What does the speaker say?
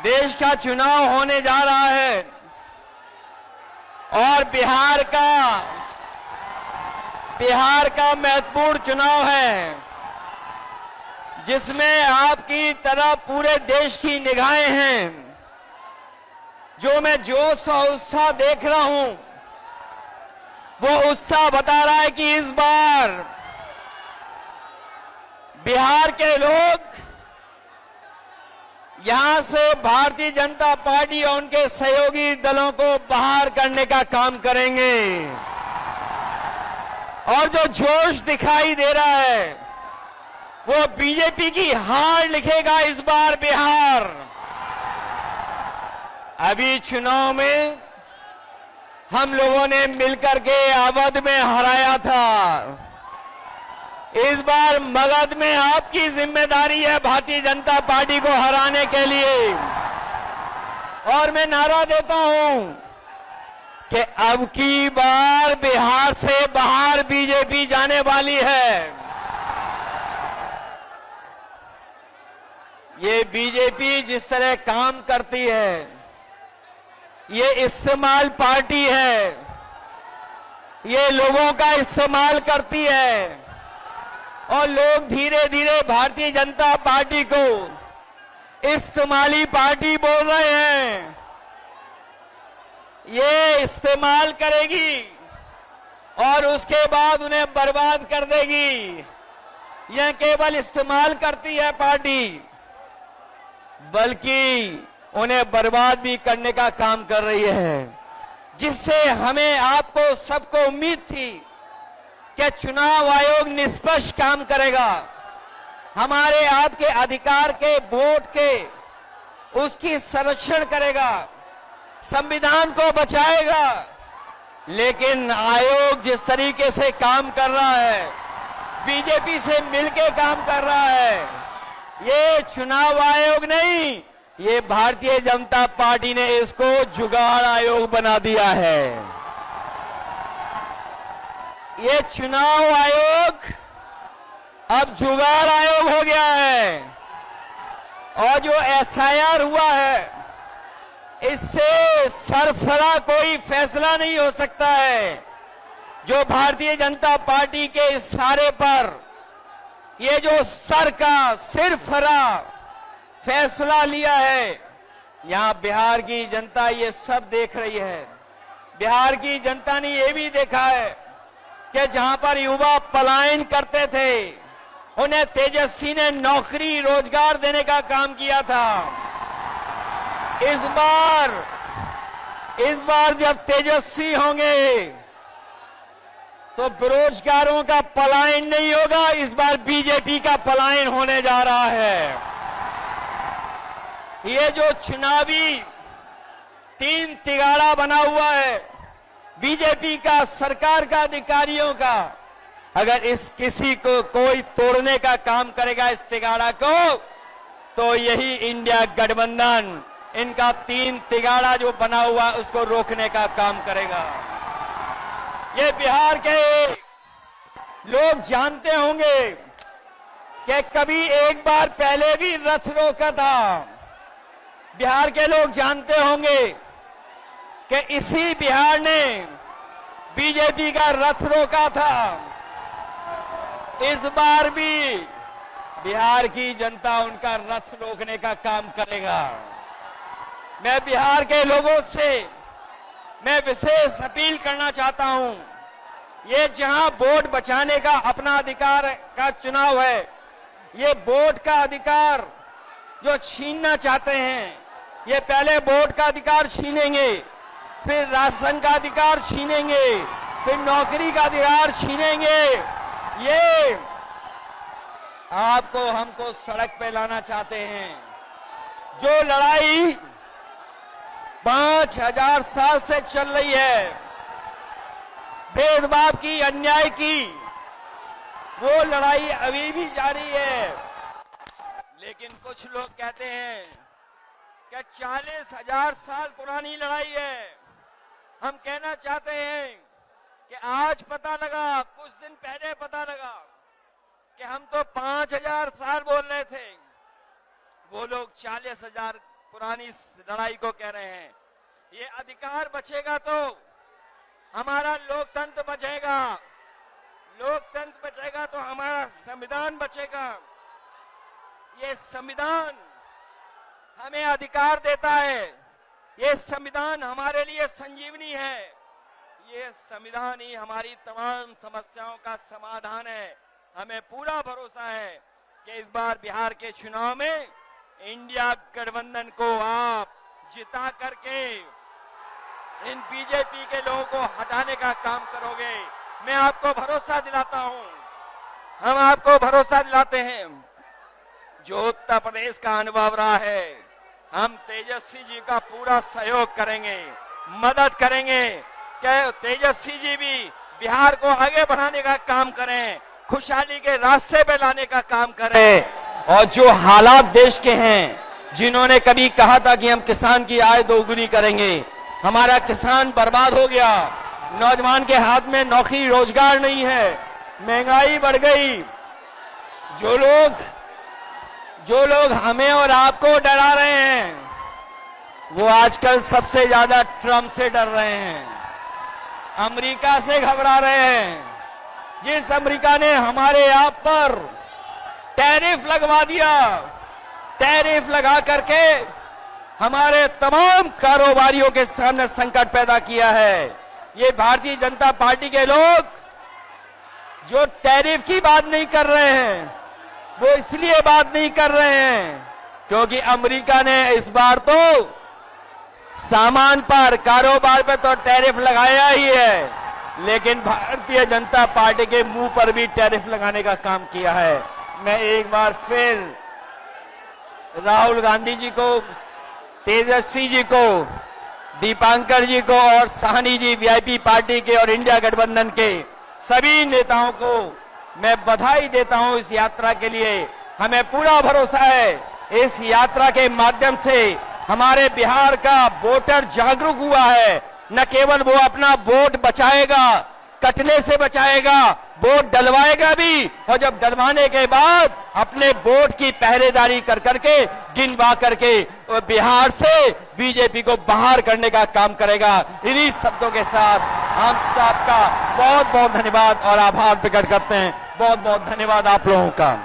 देश का चुनाव होने जा रहा है और बिहार का महत्वपूर्ण चुनाव है, जिसमें आपकी तरह पूरे देश की निगाहें हैं। जो मैं जोश और उत्साह देख रहा हूं, वो उत्साह बता रहा है कि इस बार बिहार के लोग यहां से भारतीय जनता पार्टी और उनके सहयोगी दलों को बाहर करने का काम करेंगे। और जो जोश दिखाई दे रहा है, वो बीजेपी की हार लिखेगा इस बार बिहार। अभी चुनाव में हम लोगों ने मिलकर के अवध में हराया था। इस बार मगध में आपकी जिम्मेदारी है भारतीय जनता पार्टी को हराने के लिए। और मैं नारा देता हूं कि अब की बार बिहार से बाहर बीजेपी जाने वाली है। ये बीजेपी जिस तरह काम करती है, ये इस्तेमाल पार्टी है, ये लोगों का इस्तेमाल करती है और लोग धीरे धीरे भारतीय जनता पार्टी को इस्तेमाली पार्टी बोल रहे हैं। ये इस्तेमाल करेगी और उसके बाद उन्हें बर्बाद कर देगी। यह केवल इस्तेमाल करती है पार्टी, बल्कि उन्हें बर्बाद भी करने का काम कर रही है, जिससे हमें आपको सबको उम्मीद थी कि चुनाव आयोग निष्पक्ष काम करेगा, हमारे आपके अधिकार के वोट के उसकी संरक्षण करेगा, संविधान को बचाएगा। लेकिन आयोग जिस तरीके से काम कर रहा है, बीजेपी से मिलकर काम कर रहा है, ये चुनाव आयोग नहीं, ये भारतीय जनता पार्टी ने इसको जुगाड़ आयोग बना दिया है। ये चुनाव आयोग अब जुगाड़ आयोग हो गया है। और जो एसआईआर हुआ है, इससे सरफरा कोई फैसला नहीं हो सकता है। जो भारतीय जनता पार्टी के इशारे पर ये जो सिरफरा फैसला लिया है, यहां बिहार की जनता ये सब देख रही है। बिहार की जनता ने ये भी देखा है कि जहां पर युवा पलायन करते थे, उन्हें तेजस्वी ने नौकरी रोजगार देने का काम किया था। इस बार जब तेजस्वी होंगे तो बेरोजगारों का पलायन नहीं होगा, इस बार बीजेपी का पलायन होने जा रहा है। ये जो चुनावी तीन तिगाड़ा बना हुआ है बीजेपी का, सरकार का, अधिकारियों का, अगर इस किसी को कोई तोड़ने का काम करेगा इस तिगाड़ा को, तो यही इंडिया गठबंधन इनका तीन तिगाड़ा जो बना हुआ उसको रोकने का काम करेगा। ये बिहार के लोग जानते होंगे कि कभी एक बार पहले भी रथ रोका था। बिहार के लोग जानते होंगे कि इसी बिहार ने बीजेपी का रथ रोका था। इस बार भी बिहार की जनता उनका रथ रोकने का काम करेगा। मैं बिहार के लोगों से मैं विशेष अपील करना चाहता हूं, ये जहां वोट बचाने का अपना अधिकार का चुनाव है, ये वोट का अधिकार जो छीनना चाहते हैं, ये पहले वोट का अधिकार छीनेंगे, फिर राशन का अधिकार छीनेंगे, फिर नौकरी का अधिकार छीनेंगे। ये आपको हमको सड़क पे लाना चाहते हैं। जो लड़ाई 5000 साल से चल रही है, भेदभाव की, अन्याय की, वो लड़ाई अभी भी जारी है। लेकिन कुछ लोग कहते हैं कि 40,000 साल पुरानी लड़ाई है। हम कहना चाहते हैं कि आज पता लगा, कुछ दिन पहले पता लगा कि हम तो 5000 साल बोल रहे थे, वो लोग 40,000 पुरानी लड़ाई को कह रहे हैं। ये अधिकार बचेगा तो हमारा लोकतंत्र बचेगा, लोकतंत्र बचेगा तो हमारा संविधान बचेगा। ये संविधान हमें अधिकार देता है, ये संविधान हमारे लिए संजीवनी है, ये संविधान ही हमारी तमाम समस्याओं का समाधान है। हमें पूरा भरोसा है कि इस बार बिहार के चुनाव में इंडिया गठबंधन को आप जिता करके इन बीजेपी के लोगों को हटाने का काम करोगे। मैं आपको भरोसा दिलाता हूं, हम आपको भरोसा दिलाते हैं। जो उत्तर प्रदेश का अनुभव रहा है, हम तेजस्वी जी का पूरा सहयोग करेंगे, मदद करेंगे कि तेजस्वी जी भी बिहार को आगे बढ़ाने का काम करें, खुशहाली के रास्ते पे लाने का काम करें। और जो हालात देश के हैं, जिन्होंने कभी कहा था कि हम किसान की आय दोगुनी करेंगे, हमारा किसान बर्बाद हो गया, नौजवान के हाथ में नौकरी रोजगार नहीं है, महंगाई बढ़ गई। जो लोग हमें और आपको डरा रहे हैं, वो आजकल सबसे ज्यादा ट्रंप से डर रहे हैं, अमेरिका से घबरा रहे हैं। जिस अमेरिका ने हमारे आप पर टैरिफ लगवा दिया, टैरिफ लगा करके हमारे तमाम कारोबारियों के सामने संकट पैदा किया है। ये भारतीय जनता पार्टी के लोग जो टैरिफ की बात नहीं कर रहे हैं, वो इसलिए बात नहीं कर रहे हैं क्योंकि अमेरिका ने इस बार तो सामान पर, कारोबार पर तो टैरिफ लगाया ही है, लेकिन भारतीय जनता पार्टी के मुंह पर भी टैरिफ लगाने का काम किया है। मैं एक बार फिर राहुल गांधी जी को, तेजस्वी जी को, दीपांकर जी को और साहनी जी वीआईपी पार्टी के और इंडिया गठबंधन के सभी नेताओं को मैं बधाई देता हूं इस यात्रा के लिए। हमें पूरा भरोसा है इस यात्रा के माध्यम से हमारे बिहार का वोटर जागरूक हुआ है। न केवल वो अपना वोट बचाएगा, कटने से बचाएगा, वोट डलवाएगा भी, और जब डलवाने के बाद अपने वोट की पहरेदारी कर करके, गिनवा करके बिहार से बीजेपी को बाहर करने का काम करेगा। इन्हीं शब्दों के साथ हम सबका बहुत बहुत धन्यवाद और आभार प्रकट करते हैं। बहुत बहुत धन्यवाद आप लोगों का।